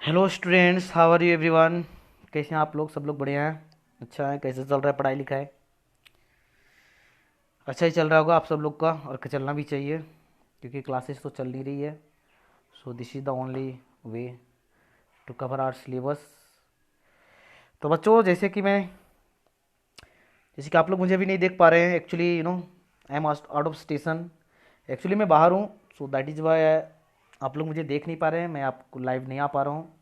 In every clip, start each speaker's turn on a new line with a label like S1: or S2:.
S1: Hello students, how are you everyone. कैसे हैं आप लोग? सब लोग बढ़िया हैं? अच्छा है। कैसे चल रहा है पढ़ाई लिखाई? अच्छा ही चल रहा होगा आप सब लोग का, और चलना भी चाहिए क्योंकि क्लासेस तो चल नहीं रही है। So this is the only way to cover our syllabus. तो बच्चों, जैसे कि आप लोग मुझे अभी नहीं देख पा रहे हैं, actually I am out of station. Actually मैं बाहर हूँ, सो दैट इज़ वाई आप लोग मुझे देख नहीं पा रहे हैं, मैं आपको लाइव नहीं आ पा रहा हूँ।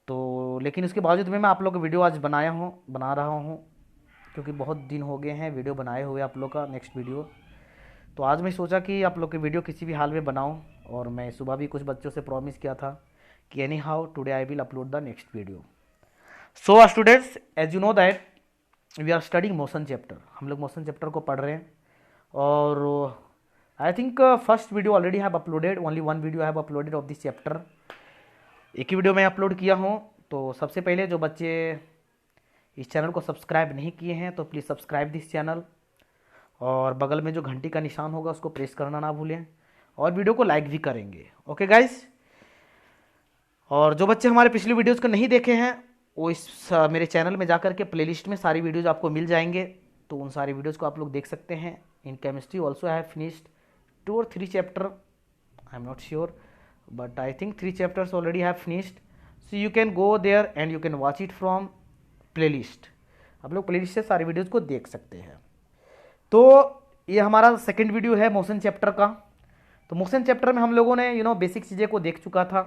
S1: तो लेकिन उसके बावजूद में मैं आप लोग का वीडियो आज बना रहा हूँ, क्योंकि बहुत दिन हो गए हैं वीडियो बनाए हुए आप लोग का नेक्स्ट वीडियो। तो आज मैं सोचा कि आप लोग के वीडियो किसी भी हाल में बनाऊं, और मैं सुबह भी कुछ बच्चों से प्रॉमिस किया था कि anyhow today I will upload the next video. So students, as you know that we are studying motion chapter. हम लोग मोशन चैप्टर को पढ़ रहे हैं, और I think first video already have uploaded, only one video have uploaded of this chapter. एक ही video मैं अपलोड किया हूँ। तो सबसे पहले जो बच्चे इस चैनल को सब्सक्राइब नहीं किए हैं तो प्लीज़ सब्सक्राइब दिस चैनल, और बगल में जो घंटी का निशान होगा उसको प्रेस करना ना भूलें, और वीडियो को लाइक भी करेंगे। Okay guys. और जो बच्चे हमारे पिछले वीडियोज़ को नहीं देखे हैं, वो इस मेरे चैनल में जाकर के प्लेलिस्ट में सारी वीडियोज़ आपको मिल जाएंगे, तो उन सारी वीडियोज़ को आप लोग देख सकते हैं। In chemistry also I have finished 2 और 3 chapter, I am not sure, but I think 3 chapters already have finished. So you can go there and you can watch it from playlist. आप लोग playlist से सारी videos को देख सकते हैं। तो ये हमारा सेकंड वीडियो है मोशन चैप्टर का। तो मोशन चैप्टर में हम लोगों ने बेसिक चीज़ें को देख चुका था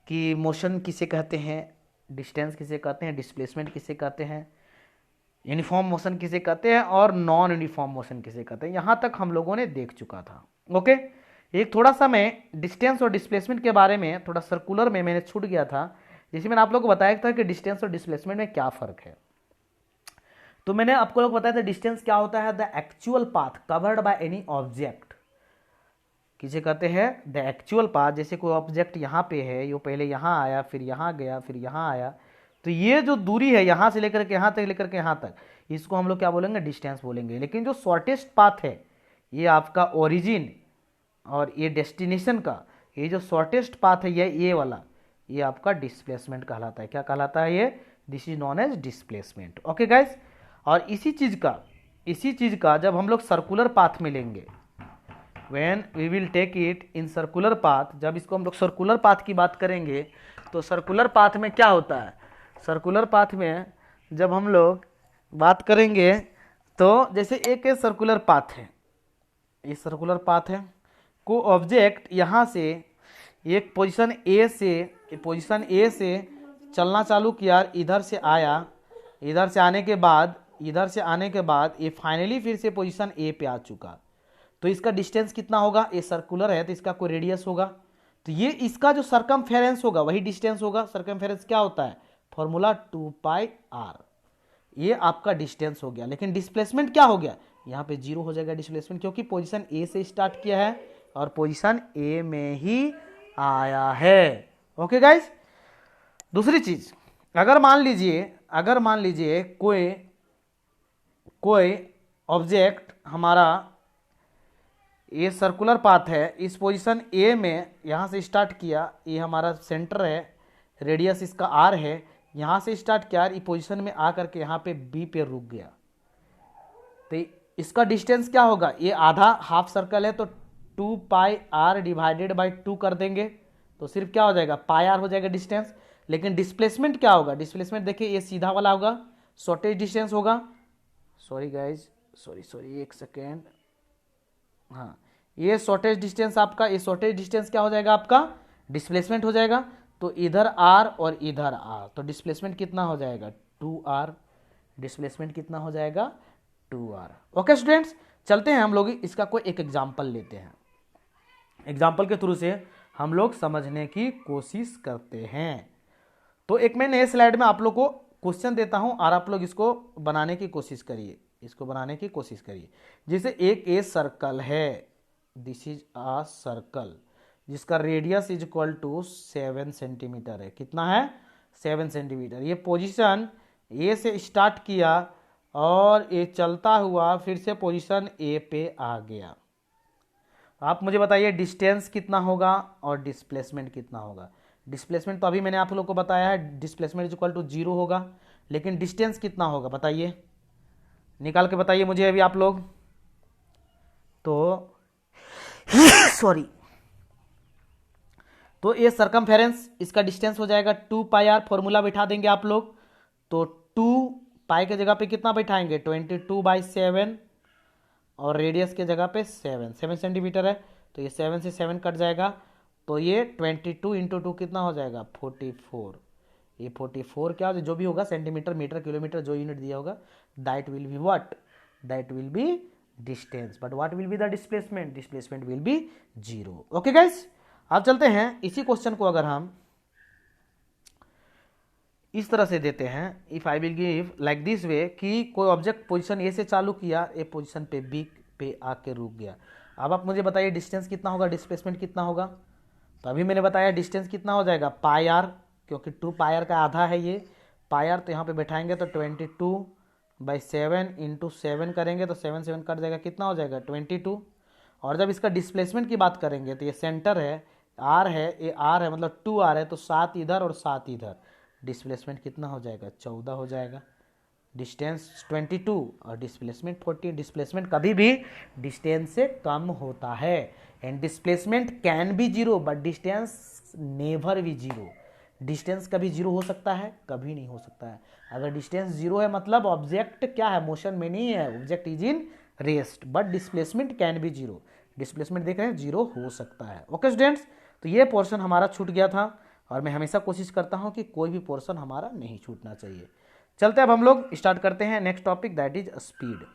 S1: कि मोशन किसे कहते हैं, डिस्टेंस किसे कहते हैं, डिस्प्लेसमेंट किसे कहते हैं, यूनिफॉर्म मोशन किसे कहते हैं, और नॉन यूनिफॉर्म मोशन किसे कहते हैं। यहाँ तक हम लोगों ने देख चुका था। ओके। एक थोड़ा सा मैं डिस्टेंस और डिस्प्लेसमेंट के बारे में थोड़ा सर्कुलर में मैंने छूट गया था, जैसे मैंने आप लोगों को बताया था कि डिस्टेंस और डिस्प्लेसमेंट में क्या फ़र्क है। तो मैंने आपको लोग बताया था डिस्टेंस क्या होता है, the actual path covered by any object. किसे कहते हैं? The actual path. जैसे कोई ऑब्जेक्ट यहाँ पे है, ये पहले यहाँ आया, फिर यहाँ गया, फिर यहाँ आया, तो ये जो दूरी है यहाँ से लेकर के यहाँ तक, लेकर के यहाँ तक, इसको हम लोग क्या बोलेंगे? डिस्टेंस बोलेंगे। लेकिन जो शॉर्टेस्ट पाथ है, ये आपका ओरिजिन और ये डेस्टिनेशन का, ये जो शॉर्टेस्ट पाथ है ये वाला, ये आपका डिस्प्लेसमेंट कहलाता है। क्या कहलाता है ये? This is known as displacement. Okay guys. और इसी चीज का जब हम लोग सर्कुलर पाथ में लेंगे, when we will take it in circular path, जब इसको हम लोग सर्कुलर पाथ की बात करेंगे, तो सर्कुलर पाथ में क्या होता है? सर्कुलर पाथ में जब हम लोग बात करेंगे, तो जैसे एक सर्कुलर पाथ है, ये सर्कुलर पाथ है, को ऑब्जेक्ट यहाँ से एक पोजीशन ए से चलना चालू किया, इधर से आया, इधर से आने के बाद ये फाइनली फिर से पोजीशन ए पे आ चुका। तो इसका डिस्टेंस कितना होगा? ये सर्कुलर है तो इसका कोई रेडियस होगा, तो ये इसका जो सरकमफेरेंस होगा वही डिस्टेंस होगा। सरकमफेरेंस क्या होता है? Formula 2πr। ये आपका डिस्टेंस हो गया। लेकिन डिस्प्लेसमेंट क्या हो गया? यहाँ पे 0 हो जाएगा डिस्प्लेसमेंट, क्योंकि पोजीशन ए से स्टार्ट किया है और पोजीशन ए में ही आया है। Okay guys. दूसरी चीज, अगर मान लीजिए कोई ऑब्जेक्ट हमारा, ये सर्कुलर पाथ है, इस पोजीशन ए में यहाँ से स्टार्ट किया, ये हमारा सेंटर है, रेडियस इसका आर है, यहाँ से स्टार्ट किया, ये पोजीशन में आकर के यहाँ पे बी पे रुक गया, तो इसका डिस्टेंस क्या होगा? ये आधा हाफ सर्कल है, तो 2πr डिवाइडेड बाई 2 कर देंगे, तो सिर्फ क्या हो जाएगा? πr हो जाएगा डिस्टेंस। लेकिन डिस्प्लेसमेंट क्या होगा? डिस्प्लेसमेंट देखिए, ये सीधा वाला होगा, शॉर्टेज डिस्टेंस होगा। सॉरी गाइज, सॉरी एक सेकेंड। हाँ, ये शॉर्टेज डिस्टेंस आपका, ये शॉर्टेज डिस्टेंस क्या हो जाएगा? आपका डिस्प्लेसमेंट हो जाएगा। तो इधर r और इधर r, तो डिस्प्लेसमेंट कितना हो जाएगा? 2r। डिस्प्लेसमेंट कितना हो जाएगा? 2r। ओके स्टूडेंट्स, चलते हैं हम लोग इसका कोई एक एग्जाम्पल लेते हैं। एग्जाम्पल के थ्रू से हम लोग समझने की कोशिश करते हैं। तो एक मैं नए स्लाइड में आप लोग को क्वेश्चन देता हूं, और आप लोग इसको बनाने की कोशिश करिए, जैसे एक ए सर्कल है, दिस इज अ सर्कल जिसका radius is equal to 7 centimetre है। कितना है? 7 सेंटीमीटर। ये पोजीशन ए से स्टार्ट किया और ये चलता हुआ फिर से पोजीशन ए पे आ गया। आप मुझे बताइए डिस्टेंस कितना होगा और डिस्प्लेसमेंट कितना होगा? डिस्प्लेसमेंट तो अभी मैंने आप लोग को बताया है, डिस्प्लेसमेंट इज इक्वल टू 0 होगा, लेकिन डिस्टेंस कितना होगा बताइए, निकाल के बताइए मुझे अभी आप लोग। तो सॉरी, तो ये सरकमफेरेंस इसका डिस्टेंस हो जाएगा 2 पाई आर, फॉर्मूला बैठा देंगे आप लोग। तो 2 पाई के जगह पे कितना बैठाएंगे, 22/7, और रेडियस के जगह पे 7 सेंटीमीटर है, तो ये 7 से 7 कट जाएगा, तो ये 22 इंटू 2 कितना हो जाएगा, 44। ये 44 क्या जो भी होगा, सेंटीमीटर मीटर किलोमीटर जो यूनिट दिया होगा, that will be what, that will be distance, but what will be the displacement, displacement will be 0। Okay guys, अब चलते हैं इसी क्वेश्चन को अगर हम इस तरह से देते हैं, if I will give like this way, कि कोई ऑब्जेक्ट पोजीशन ए से चालू किया, ए पोजीशन पे बी पे आके रुक गया। अब आप मुझे बताइए डिस्टेंस कितना होगा, डिस्प्लेसमेंट कितना होगा। तो अभी मैंने बताया डिस्टेंस कितना हो जाएगा, पाई आर, क्योंकि 2 पाई आर का आधा है ये पाई आर, तो यहाँ पे बैठाएंगे तो 22/7 इंटू 7 करेंगे तो 7 7 कट जाएगा, कितना हो जाएगा 22। और जब इसका डिस्प्लेसमेंट की बात करेंगे तो ये सेंटर है, आर है, ये आर है, मतलब 2 आर है, तो 7 इधर और 7 इधर, डिस्प्लेसमेंट कितना हो जाएगा, 14 हो जाएगा। डिस्टेंस 22 और डिस्प्लेसमेंट 14। डिस्प्लेसमेंट कभी भी डिस्टेंस से कम होता है, and displacement can be 0 but distance never be 0। Distance कभी 0 हो सकता है, कभी नहीं हो सकता है। अगर डिस्टेंस 0 है मतलब ऑब्जेक्ट क्या है, मोशन में नहीं है, object is in rest, but displacement can be 0। Displacement देख रहे हैं 0 हो सकता है। ओके स्टूडेंट्स, तो ये पोर्शन हमारा छूट गया था, और मैं हमेशा कोशिश करता हूं कि कोई भी पोर्शन हमारा नहीं छूटना चाहिए। चलते हैं अब हम लोग स्टार्ट करते हैं next topic, that is speed.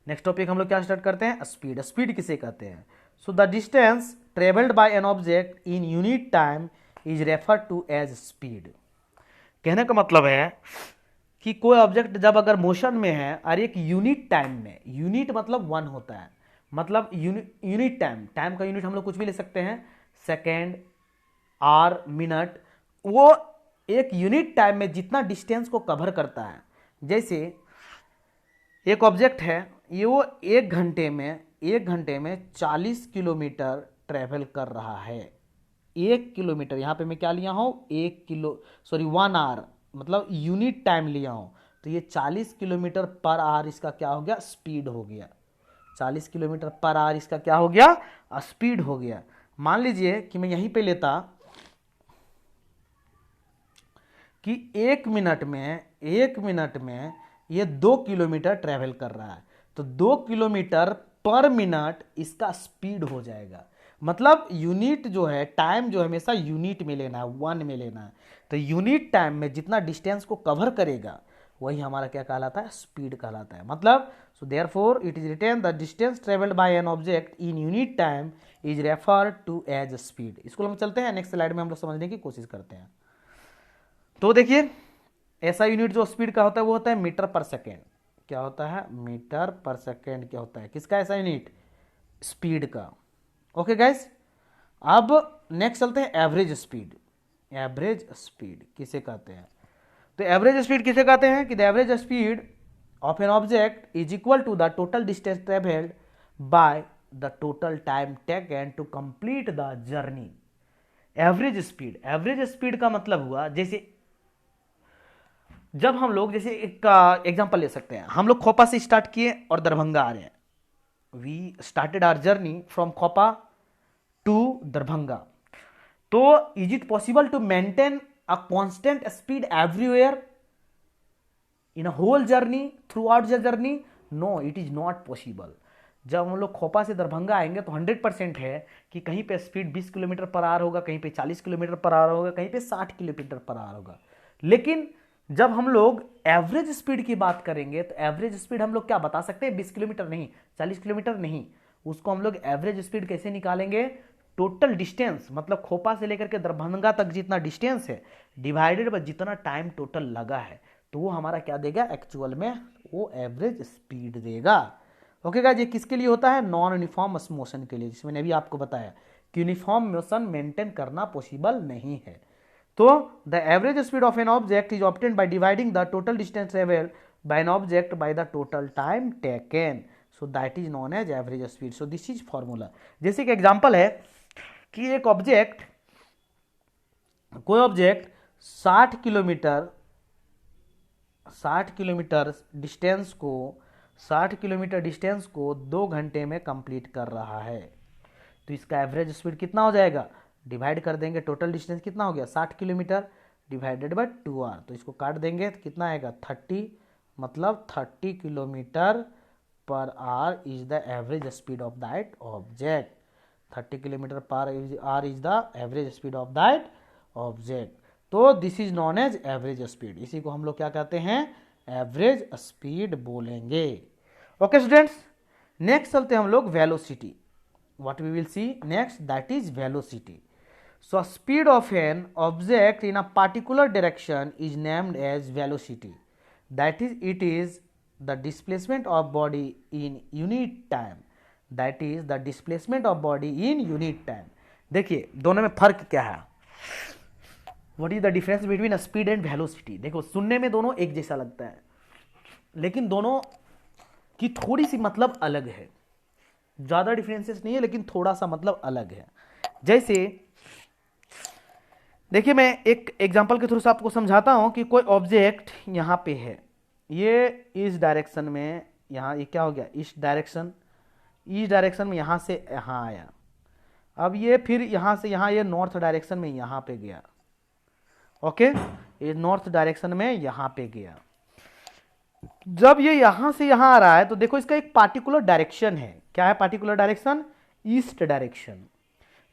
S1: Next topic हम लोग क्या स्टार्ट करते हैं, स्पीड। स्पीड किसे कहते हैं, so the distance travelled by an object in unit time is refer to as speed. कहने का मतलब है कि कोई ऑब्जेक्ट जब अगर मोशन में है और एक यूनिट टाइम में, यूनिट मतलब 1 होता है, मतलब यूनिट टाइम, टाइम का यूनिट हम लोग कुछ भी ले सकते हैं, सेकेंड, आर, मिनट, वो एक यूनिट टाइम में जितना डिस्टेंस को कवर करता है। जैसे एक ऑब्जेक्ट है, ये वो एक घंटे में 40 किलोमीटर ट्रेवल कर रहा है। 1 किलोमीटर, यहाँ पे मैं क्या लिया हूँ, 1 आवर, मतलब यूनिट टाइम लिया हूँ, तो ये 40 किलोमीटर पर आवर इसका क्या हो गया, स्पीड हो गया। 40 किलोमीटर पर आवर इसका क्या हो गया, स्पीड हो गया। मान लीजिए कि मैं यहीं पे लेता कि 1 मिनट में ये 2 किलोमीटर ट्रेवल कर रहा है, तो 2 किलोमीटर पर मिनट इसका स्पीड हो जाएगा। मतलब यूनिट जो है, टाइम जो है हमेशा यूनिट में लेना है, 1 में लेना है, तो यूनिट टाइम में जितना डिस्टेंस को कवर करेगा वही हमारा क्या कहलाता है, स्पीड कहलाता है। मतलब so therefore it is written the distance travelled by an object in unit time is refer to as speed. इसको हम चलते हैं नेक्स्ट स्लाइड में हम लोग समझने की कोशिश करते हैं। तो देखिए, ऐसा यूनिट जो स्पीड का होता है वो होता है मीटर पर सेकेंड। क्या होता है, मीटर पर सेकेंड क्या होता है, किसका ऐसा यूनिट, स्पीड का। ओके गाइस, अब नेक्स्ट चलते हैं एवरेज स्पीड। एवरेज स्पीड किसे कहते हैं, तो एवरेज स्पीड किसे कहते हैं कि the average speed of an object is equal to the total distance travelled by the total time taken to complete the journey. Average speed का मतलब हुआ, जैसे जब हम लोग, जैसे एक एग्जांपल ले सकते हैं, हम लोग खोपा से स्टार्ट किए और दरभंगा आ रहे हैं, we started our journey from Khopa to Darbhanga. तो is it possible to maintain a constant speed everywhere in a whole journey, throughout the journey? No, it is not possible. जब हम लोग खोपा से दरभंगा आएंगे तो 100% है कि कहीं पे स्पीड 20 किलोमीटर पर आवर होगा, कहीं पे 40 किलोमीटर पर आवर होगा, कहीं पे 60 किलोमीटर पर आवर होगा। लेकिन जब हम लोग एवरेज स्पीड की बात करेंगे तो एवरेज स्पीड हम लोग क्या बता सकते हैं, 20 किलोमीटर नहीं, 40 किलोमीटर नहीं। उसको हम लोग एवरेज स्पीड कैसे निकालेंगे, टोटल डिस्टेंस, मतलब खोपा से लेकर के दरभंगा तक जितना डिस्टेंस है डिवाइडेड बाय जितना टाइम टोटल लगा है, तो वो हमारा क्या देगा, एक्चुअल में वो एवरेज स्पीड देगा। ओके गाइस, ये किसके लिए होता है, नॉन यूनिफॉर्म मोशन के लिए, जिसमें मैंने अभी आपको बताया कि यूनिफॉर्म मोशन मेंटेन करना पॉसिबल नहीं है। तो the average speed of an object is obtained by dividing the total distance travelled by an object by the total time taken, so that is known as average speed. So this is formula. जैसे कि example है कि एक object कोई object 60 kilometre 60 kilometre distance को 60 kilometre distance को 2 घंटे में कंप्लीट कर रहा है, तो इसका एवरेज स्पीड कितना हो जाएगा, डिवाइड कर देंगे, टोटल डिस्टेंस कितना हो गया 60 किलोमीटर डिवाइडेड बाय 2r, तो इसको काट देंगे तो कितना आएगा 30, मतलब 30 kilometre per hour is the average speed of that object. 30 kilometre per hour is the average speed of that object. तो this is known as average speed, इसी को हम लोग क्या कहते हैं, एवरेज स्पीड बोलेंगे। ओके स्टूडेंट्स, नेक्स्ट चलते हैं हम लोग velocity. What we will see next, that is velocity. So speed of an object in a particular direction is named as velocity. That is, it is the displacement of body in unit time. That is the displacement of body in unit time. देखिए दोनों में फर्क क्या है, What is the difference between a speed and velocity? देखो सुनने में दोनों एक जैसा लगता है, लेकिन दोनों की थोड़ी सी मतलब अलग है, ज़्यादा डिफरेंसेस नहीं है लेकिन थोड़ा सा मतलब अलग है। जैसे देखिए मैं एक एग्जांपल के थ्रू से आपको समझाता हूं कि कोई ऑब्जेक्ट यहाँ पे है, ये इस डायरेक्शन में, यहाँ ये क्या हो गया इस डायरेक्शन में यहाँ से यहाँ आया, अब ये फिर यहाँ से यहाँ ये नॉर्थ डायरेक्शन में यहाँ पे गया। ओके, ये नॉर्थ डायरेक्शन में यहाँ पे गया। जब ये यहाँ से यहाँ आ रहा है तो देखो इसका एक पार्टिकुलर डायरेक्शन है, क्या है पार्टिकुलर डायरेक्शन, ईस्ट डायरेक्शन।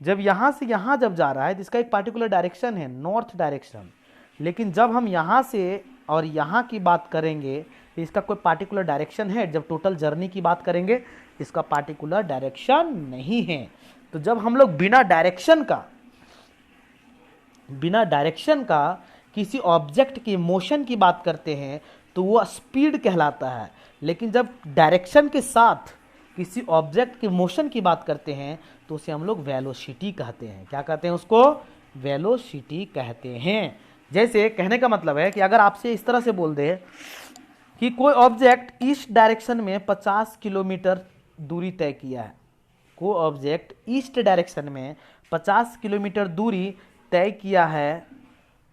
S1: जब यहाँ से यहाँ जब जा रहा है तो इसका एक पार्टिकुलर डायरेक्शन है, नॉर्थ डायरेक्शन। लेकिन जब हम यहाँ से और यहाँ की बात करेंगे तो इसका कोई पार्टिकुलर डायरेक्शन है, जब टोटल जर्नी की बात करेंगे इसका पार्टिकुलर डायरेक्शन नहीं है। तो जब हम लोग बिना डायरेक्शन का किसी ऑब्जेक्ट की मोशन की बात करते हैं तो वो स्पीड कहलाता है, लेकिन जब डायरेक्शन के साथ किसी ऑब्जेक्ट के मोशन की बात करते हैं तो उसे हम लोग वेलोसिटी कहते हैं। क्या कहते हैं उसको, वेलोसिटी कहते हैं। जैसे कहने का मतलब है कि अगर आपसे इस तरह से बोल दे कि कोई ऑब्जेक्ट ईस्ट डायरेक्शन में 50 किलोमीटर दूरी तय किया है, कोई ऑब्जेक्ट ईस्ट डायरेक्शन में 50 किलोमीटर दूरी तय किया है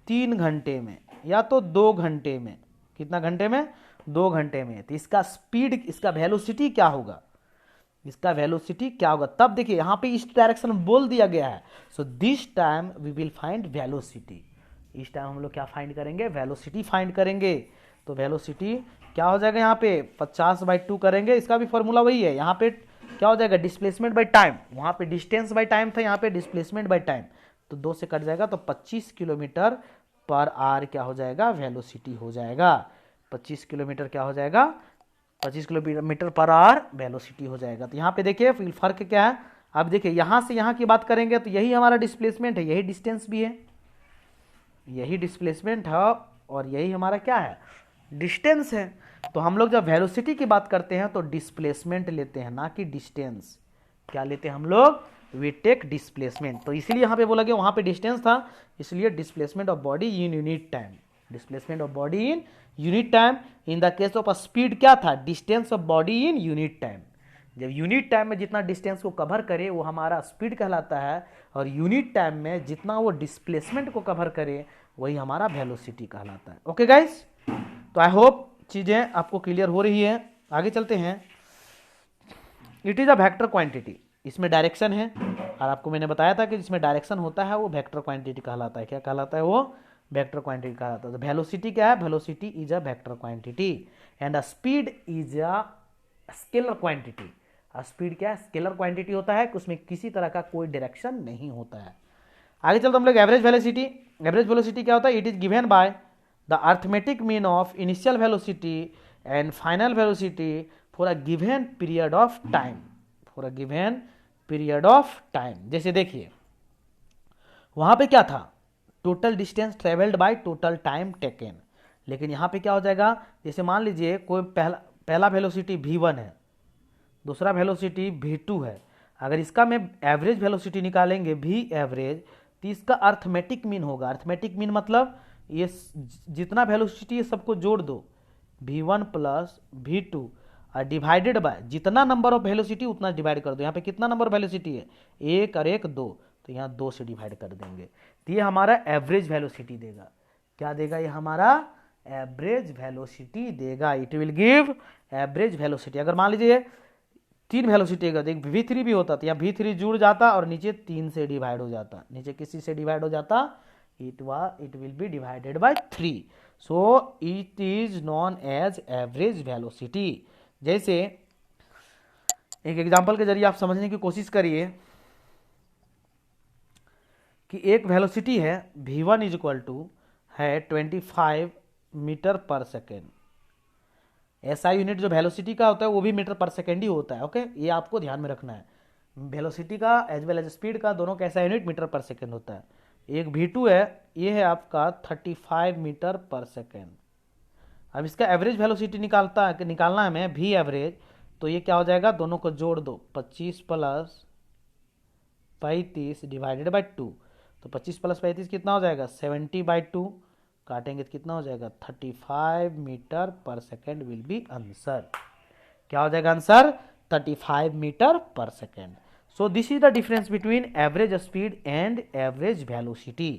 S1: 3 घंटे में या तो 2 घंटे में, कितना घंटे में, 2 घंटे में, तो इसका स्पीड, इसका वेलोसिटी क्या होगा, इसका वेलोसिटी क्या होगा। तब देखिए यहाँ पे ईस्ट डायरेक्शन बोल दिया गया है, so this time we will find velocity. इस टाइम हम लोग क्या फाइंड करेंगे, वेलोसिटी फाइंड करेंगे। तो वेलोसिटी क्या हो जाएगा, यहाँ पे 50/2 करेंगे, इसका भी फॉर्मूला वही है। यहाँ पे क्या हो जाएगा, डिस्प्लेसमेंट बाय टाइम, वहाँ पे डिस्टेंस बाय टाइम था, यहाँ पे डिस्प्लेसमेंट बाय टाइम, तो 2 से कट जाएगा, तो 25 किलोमीटर पर आवर क्या हो जाएगा, वेलोसिटी हो जाएगा। 25 किलोमीटर क्या हो जाएगा, 25 किलोमीटर पर आवर वेलोसिटी हो जाएगा। तो यहाँ पे देखिए फिर फर्क क्या है। अब देखिए यहाँ से यहाँ की बात करेंगे तो यही हमारा डिस्प्लेसमेंट है, यही डिस्टेंस भी है, यही डिस्प्लेसमेंट है और यही हमारा क्या है, डिस्टेंस है। तो हम लोग जब वेलोसिटी की बात करते हैं तो डिस्प्लेसमेंट लेते हैं, ना कि डिस्टेंस। क्या लेते हैं हम लोग, वी टेक डिस्प्लेसमेंट। तो इसलिए यहाँ पे बोला गया, वहाँ पे डिस्टेंस था, इसलिए displacement of body in unit time, displacement of body in unit time. In the case of speed क्या था, distance of body in unit time. जब यूनिट टाइम में जितना डिस्टेंस को कवर करे वो हमारा स्पीड कहलाता है, और यूनिट टाइम में जितना वो डिस्प्लेसमेंट को कवर करे वही हमारा वेलोसिटी कहलाता है। ओके गाइस, तो आई होप चीज़ें आपको क्लियर हो रही है। आगे चलते हैं। It is a vector quantity, इसमें डायरेक्शन है, और आपको मैंने बताया था कि जिसमें डायरेक्शन होता है वो वेक्टर क्वांटिटी कहलाता है। क्या कहलाता है वो, वेक्टर क्वांटिटी कहलाता है। तो वेलोसिटी क्या है, velocity is a vector quantity and a speed is a scalar quantity. Speed क्या है, स्केलर क्वांटिटी होता है, उसमें किसी तरह का कोई डायरेक्शन नहीं होता है। आगे चलते हम लोग एवरेज वेलोसिटी। एवरेज वेलोसिटी क्या होता है, it is given by the arithmetic mean of initial velocity and final velocity for a given period of time, for a given period of time. जैसे देखिए वहां पे क्या था, total distance travelled by total time taken, लेकिन यहाँ पे क्या हो जाएगा, जैसे मान लीजिए कोई पहला वेलोसिटी v1 है, दूसरा वेलोसिटी v2 है। अगर इसका में एवरेज वेलोसिटी निकालेंगे v एवरेज, तो इसका अर्थमेटिक मीन होगा। अर्थमेटिक मीन मतलब ये जितना वेलोसिटी है सबको जोड़ दो, v1 प्लस v2 और डिवाइडेड बाय जितना नंबर ऑफ वेलोसिटी उतना डिवाइड कर दो। यहाँ पे कितना नंबर ऑफ वेलोसिटी है, 1 और 1 2, तो यहाँ 2 से डिवाइड कर देंगे, तो ये हमारा एवरेज वेलोसिटी देगा। क्या देगा ये हमारा एवरेज वेलोसिटी देगा। It will give average velocity. अगर मान लीजिए 3 वेलोसिटी है तो एक v3 भी होता, तो यहाँ v3 जुड़ जाता और नीचे 3 से डिवाइड हो जाता, नीचे किसी से डिवाइड हो जाता, it will be divided by 3। So it is known as average velocity. जैसे एक एग्जांपल के जरिए आप समझने की कोशिश करिए कि एक वेलोसिटी है v1 इज इक्वल टू है 25 metre per second. SI unit जो वेलोसिटी का होता है वो भी मीटर पर सेकेंड ही होता है। ओके, ये आपको ध्यान में रखना है। वेलोसिटी का एज वेल एज स्पीड का दोनों का SI unit metre per second होता है। एक v2 है, ये है आपका 35 मीटर पर सेकेंड। अब इसका एवरेज वेलोसिटी निकालना है हमें v एवरेज, तो ये क्या हो जाएगा, दोनों को जोड़ दो, 25 प्लस 35 डिवाइडेड बाई 2, तो 25 प्लस 35 कितना हो जाएगा 70/2, काटेंगे तो कितना हो जाएगा 35 metre per second will be answer. क्या हो जाएगा answer 35 metre per second. So this is the difference between average speed and average velocity.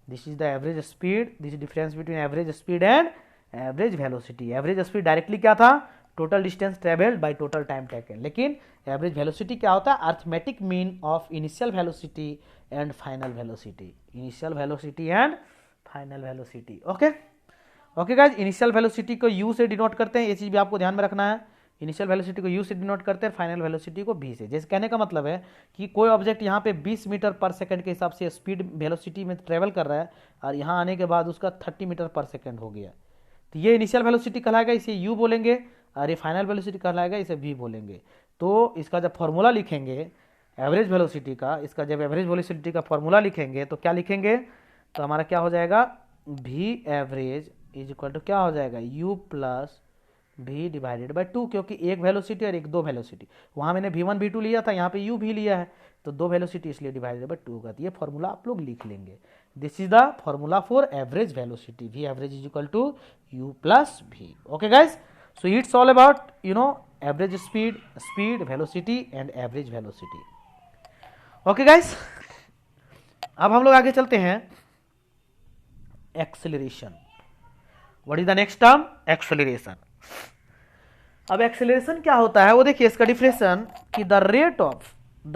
S1: This is the average speed, this difference between average speed and average velocity. Average speed directly क्या था, total distance travelled by total time taken, लेकिन average velocity क्या होता है, arithmetic mean of initial velocity and final velocity. Initial velocity and final velocity. Okay okay guys, initial velocity को u से denote करते हैं, ये चीज भी आपको ध्यान में रखना है। इनिशियल वेलोसिटी को u से डिनोट करते हैं, फाइनल वेलोसिटी को v से। जैसे कहने का मतलब है कि कोई ऑब्जेक्ट यहाँ पे 20 मीटर पर सेकंड के हिसाब से स्पीड वेलोसिटी में ट्रेवल कर रहा है और यहाँ आने के बाद उसका 30 मीटर पर सेकंड हो गया, तो ये इनिशियल वेलोसिटी कहलाएगा, इसे u बोलेंगे, और ये फाइनल वेलोसिटी कहलाएगा, इसे v बोलेंगे। तो इसका जब फॉर्मूला लिखेंगे एवरेज वेलोसिटी का, इसका जब एवरेज वेलोसिटी का फॉर्मूला लिखेंगे तो क्या लिखेंगे, तो हमारा क्या हो जाएगा v average is equal to क्या हो जाएगा u plus v divided by 2, क्योंकि एक वेलोसिटी और एक दो वेलोसिटी, वहाँ मैंने v1 v2 लिया था, यहाँ पे u भी लिया है, तो दो वेलोसिटी इसलिए डिवाइडेड बाई 2 होगा। तो ये फॉर्मूला आप लोग लिख लेंगे। This is the formula for average velocity, v average is equal to u plus v। Okay guys, so it's all about average speed, speed, velocity and average velocity. Okay guys, अब हम लोग आगे चलते हैं acceleration. What is the next term, acceleration. अब acceleration क्या होता है वो देखिए, इसका डिफिनेशन कि the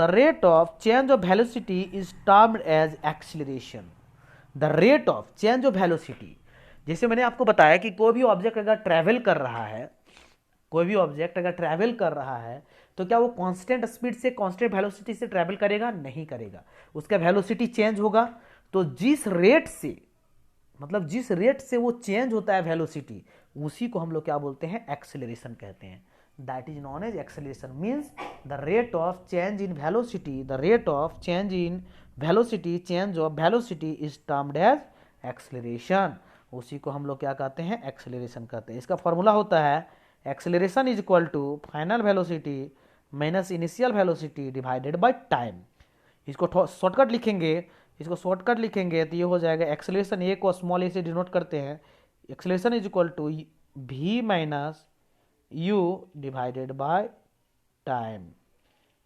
S1: rate of change of velocity is termed as acceleration. The rate of change of velocity, जैसे मैंने आपको बताया कि कोई भी ऑब्जेक्ट अगर ट्रैवल कर रहा है, कोई भी ऑब्जेक्ट अगर ट्रैवल कर रहा है तो क्या वो कांस्टेंट स्पीड से कांस्टेंट वेलोसिटी से ट्रैवल करेगा, नहीं करेगा, उसका वेलोसिटी चेंज होगा। तो जिस रेट से, मतलब जिस रेट से वो चेंज होता है वेलोसिटी, उसी को हम लोग क्या बोलते हैं, एक्सेलरेशन कहते हैं। That is known as acceleration, means the rate of change in velocity, the rate of change in velocity, change of velocity is termed as acceleration. उसी को हम लोग क्या कहते हैं, एक्सेलरेशन कहते हैं। इसका फॉर्मूला होता है acceleration is equal to final velocity minus initial velocity divided by time. इसको शॉर्टकट लिखेंगे, तो ये हो जाएगा एक्सेलरेशन, ए को स्मॉल ए से डिनोट करते हैं, acceleration is equal to v minus u divided by time.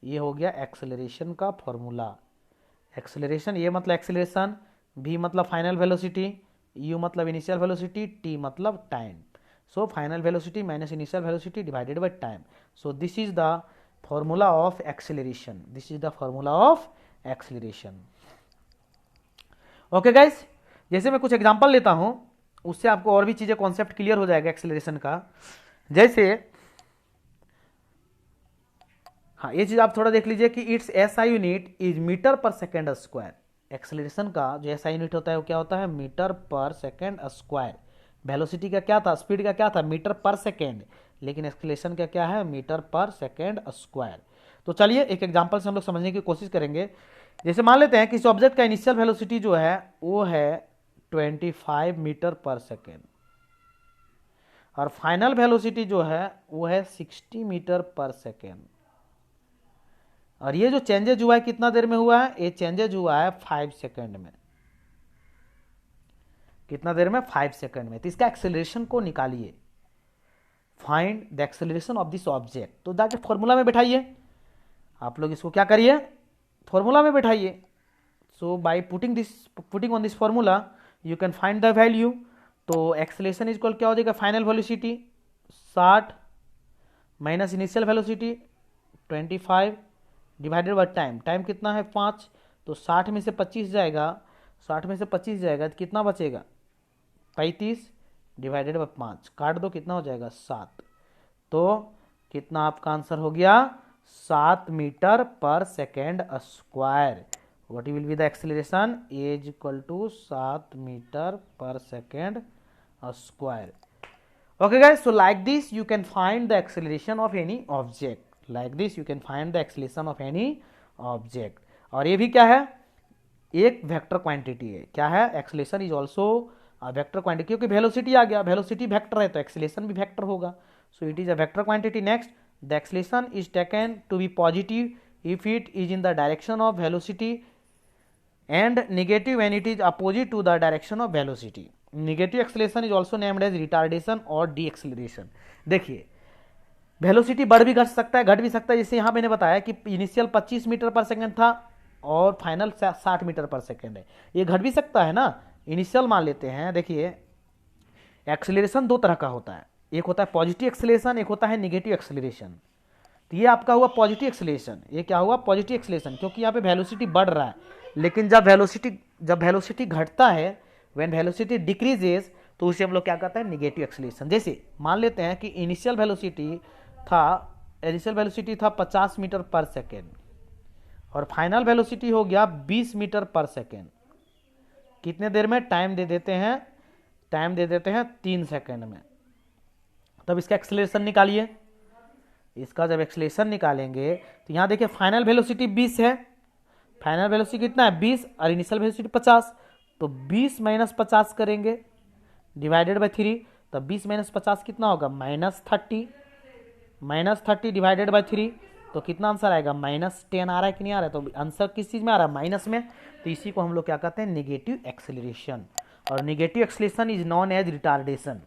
S1: ये हो गया एक्सेलरेशन का फॉर्मूला। एक्सेलरेशन, ये मतलब एक्सेलरेशन, v मतलब फाइनल वेलोसिटी, u मतलब इनिशियल वेलोसिटी, t मतलब time. So final velocity minus initial velocity divided by time. So this is the formula of acceleration, this is the formula of acceleration. Okay guys, जैसे मैं कुछ example लेता हूं, उससे आपको और भी चीजें कॉन्सेप्ट क्लियर हो जाएगा एक्सेलरेशन का। जैसे हाँ, ये चीज आप थोड़ा देख लीजिए कि it's SI unit is metre per second square. Acceleration का जो एसआई यूनिट होता है वो क्या होता है, metre per second square. Velocity का क्या था, स्पीड का क्या था, मीटर पर सेकेंड, लेकिन एक्सेलरेशन का क्या है, मीटर पर सेकेंड स्क्वायर। तो चलिए एक एग्जांपल से हम लोग समझने की कोशिश करेंगे। जैसे मान लेते हैं कि इस ऑब्जेक्ट का इनिशियल वेलोसिटी जो है वो है 25 मीटर पर सेकेंड और फाइनल वेलोसिटी जो है वो है 60 मीटर पर सेकेंड। और ये जो चेंजेज हुआ है कितना देर में हुआ है, ये चेंजेज हुआ है 5 सेकेंड में। कितना देर में, 5 सेकेंड में। तो इसका एक्सेलरेशन को निकालिए, find the acceleration of this object. तो जाके फॉर्मूला में बैठाइए, आप लोग इसको क्या करिए, फॉर्मूला में बैठाइए। So by putting on this formula you can find the value. तो एक्सेलरेशन इज इक्वल क्या हो जाएगा, final velocity 60 minus initial velocity 25 divided by time. Time कितना है 5, तो 60 में से 25 जाएगा, 60 में से 25 जाएगा तो कितना बचेगा 35 डिवाइडेड बाय 5, काट दो कितना हो जाएगा 7। तो कितना आपका आंसर हो गया 7 metre per second square. What will be the acceleration is equal to 7 metre per second square. Okay guys, so like this you can find the acceleration of any object. Like this you can find the acceleration of any object. और ये भी क्या है, एक vector quantity है। क्या है, acceleration is also vector quantity, क्योंकि वेलोसिटी आ गया, वेलोसिटी वेक्टर है तो एक्सेलेरेशन भी वेक्टर होगा। So it is a vector quantity. Next, the acceleration is taken to be positive if it is in the direction of velocity and negative when it is opposite to the direction of velocity. Negative acceleration is also named as retardation और deceleration. देखिए velocity बढ़ भी घट सकता है, घट भी सकता है। जैसे यहाँ मैंने बताया कि इनिशियल 25 मीटर पर सेकंड था और फाइनल 60 मीटर पर सेकंड है, ये घट भी सकता है ना। इनिशियल मान लेते हैं। देखिए एक्सेलरेशन दो तरह का होता है, एक होता है पॉजिटिव एक्सेलरेशन, एक होता है नेगेटिव एक्सेलरेशन। तो ये आपका हुआ पॉजिटिव एक्सेलरेशन। ये क्या हुआ, पॉजिटिव एक्सेलरेशन, क्योंकि यहाँ पे वेलोसिटी बढ़ रहा है। लेकिन जब वेलोसिटी घटता है, व्हेन वेलोसिटी डिक्रीजेस, तो उसे हम लोग क्या कहते हैं, नेगेटिव एक्सेलरेशन। जैसे मान लेते हैं कि इनिशियल वेलोसिटी था 50 मीटर पर सेकेंड और फाइनल वेलोसिटी हो गया 20 मीटर पर सेकेंड। कितने देर में, टाइम दे देते हैं 3 सेकेंड में। तब इसका एक्सेलरेशन निकालिए। इसका जब एक्सेलरेशन निकालेंगे तो यहाँ देखिए फाइनल वेलोसिटी 20 है, फाइनल वेलोसिटी कितना है 20 और इनिशियल वेलोसिटी 50। तो 20 माइनस 50 करेंगे डिवाइडेड बाय 3, तो 20 माइनस 50 कितना होगा -30 डिवाइडेड बाय 3, तो कितना आंसर आएगा -10 आ रहा है कि नहीं आ रहा है। तो आंसर किस चीज में आ रहा है, माइनस में। तो इसी को हम लोग क्या कहते हैं, नेगेटिव एक्सेलरेशन। और negative acceleration is known as retardation.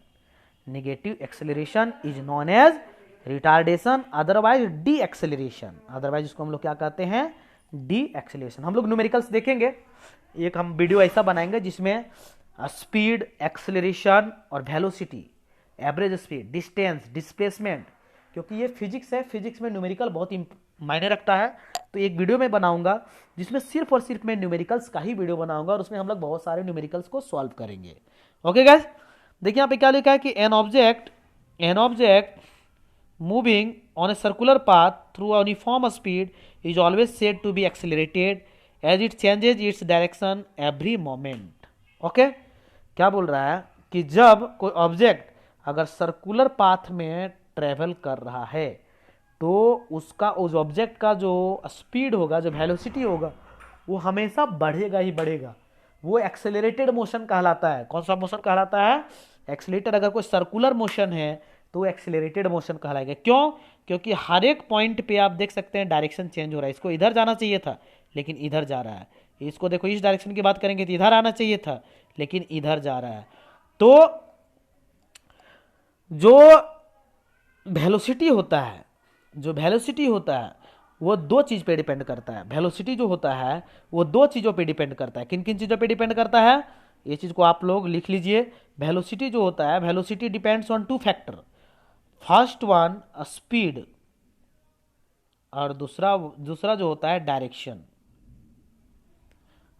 S1: Negative acceleration is known as retardation, otherwise deceleration. Otherwise इसको हम लोग क्या कहते हैं, डी एक्सेलरेशन। हम लोग न्यूमेरिकल्स देखेंगे, एक हम वीडियो ऐसा बनाएंगे जिसमें स्पीड, एक्सेलरेशन और velocity, average speed, distance, displacement, क्योंकि ये फिजिक्स है, फिजिक्स में न्यूमेरिकल बहुत मायने रखता है। तो एक वीडियो में बनाऊंगा जिसमें सिर्फ और सिर्फ मैं न्यूमेरिकल्स का ही वीडियो बनाऊंगा और उसमें हम लोग बहुत सारे न्यूमेरिकल्स को सॉल्व करेंगे। ओके गाइस, देखिए यहाँ पे क्या लिखा है कि an object moving on a circular path through a uniform speed is always said to be accelerated as it changes its direction every moment. Okay, क्या बोल रहा है कि जब कोई ऑब्जेक्ट अगर सर्कुलर पाथ में ट्रेवल कर रहा है तो उसका, उस ऑब्जेक्ट का जो स्पीड होगा, जो वेलोसिटी होगा, वो हमेशा बढ़ेगा ही बढ़ेगा। वो एक्सेलरेटेड मोशन कहलाता है। कौन सा मोशन कहलाता है, एक्सेलरेटेड। अगर कोई सर्कुलर मोशन है तो एक्सेलरेटेड मोशन कहलाएगा। क्यों, क्योंकि हर एक पॉइंट पे आप देख सकते हैं डायरेक्शन चेंज हो रहा है। इसको इधर जाना चाहिए था लेकिन इधर जा रहा है। इसको देखो, इस डायरेक्शन की बात करेंगे तो इधर आना चाहिए था लेकिन इधर जा रहा है। तो जो वेलोसिटी होता है वो दो चीज पे डिपेंड करता है। वेलोसिटी जो होता है वो दो चीजों पे डिपेंड करता है। किन किन चीजों पे डिपेंड करता है, ये चीज को आप लोग लिख लीजिए। वेलोसिटी जो होता है, velocity depends on 2 factor. First one speed और दूसरा जो होता है डायरेक्शन।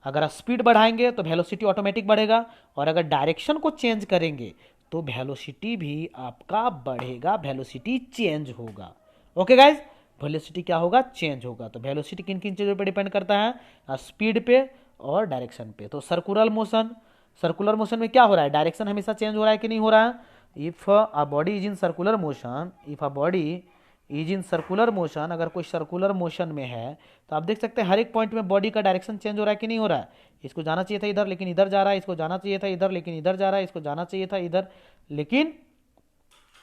S1: अगर स्पीड बढ़ाएंगे तो वेलोसिटी ऑटोमेटिक बढ़ेगा और अगर डायरेक्शन को चेंज करेंगे तो वेलोसिटी भी आपका बढ़ेगा, वेलोसिटी चेंज होगा। ओके गाइज, वेलोसिटी क्या होगा, चेंज होगा। तो वेलोसिटी किन किन चीजों पे डिपेंड करता है, स्पीड पे और डायरेक्शन पे। तो सर्कुलर मोशन में क्या हो रहा है, डायरेक्शन हमेशा चेंज हो रहा है कि नहीं हो रहा है। If a body is in circular motion, अगर कोई सर्कुलर मोशन में है तो आप देख सकते हैं हर एक पॉइंट में बॉडी का डायरेक्शन चेंज हो रहा है कि नहीं हो रहा है। इसको जाना चाहिए था इधर लेकिन इधर जा रहा है, इसको जाना चाहिए था इधर लेकिन इधर जा रहा है, इसको जाना चाहिए था इधर लेकिन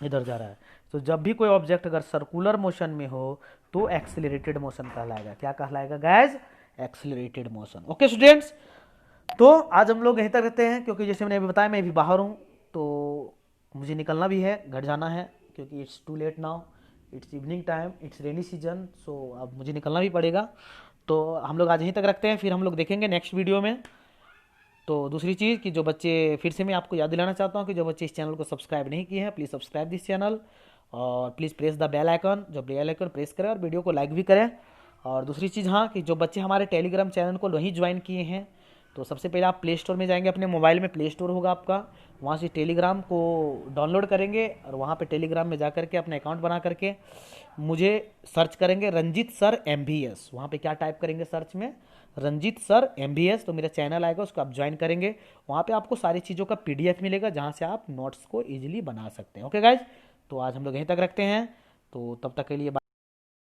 S1: इधर जा रहा है। तो जब भी कोई ऑब्जेक्ट अगर सर्कुलर मोशन में हो तो एक्सेलरेटेड मोशन कहलाएगा। क्या कहलाएगा guys, accelerated motion. Okay students, तो आज हम लोग यहीं तक रहते हैं क्योंकि जैसे मैंने अभी बताया मैं अभी बाहर हूँ तो मुझे निकलना भी है, घर जाना है क्योंकि it's too late now, it's evening time, it's rainy season. So अब मुझे निकलना भी पड़ेगा। तो हम लोग आज यहीं तक रखते हैं, फिर हम लोग देखेंगे नेक्स्ट वीडियो में। तो दूसरी चीज़ कि जो बच्चे, फिर से मैं आपको याद दिलाना चाहता हूँ कि जो बच्चे इस चैनल को सब्सक्राइब नहीं किए हैं, प्लीज़ सब्सक्राइब दिस चैनल, और please press the bell icon, जो बेल आइकन प्रेस करें और वीडियो को लाइक भी करें। और दूसरी चीज़, हाँ, कि जो बच्चे हमारे टेलीग्राम चैनल को नहीं ज्वाइन किए हैं, तो सबसे पहले आप प्ले स्टोर में जाएंगे, अपने मोबाइल में प्ले स्टोर होगा आपका, वहाँ से टेलीग्राम को डाउनलोड करेंगे और वहाँ पे टेलीग्राम में जा करके अपना अकाउंट बना करके मुझे सर्च करेंगे रंजीत सर MBS। वहाँ पे क्या टाइप करेंगे सर्च में, रंजीत सर MBS, तो मेरा चैनल आएगा, उसको आप ज्वाइन करेंगे। वहाँ पे आपको सारी चीज़ों का PDF मिलेगा, जहाँ से आप नोट्स को ईजिली बना सकते हैं। ओके गाइज, तो आज हम लोग यहीं तक रखते हैं, तो तब तक के लिए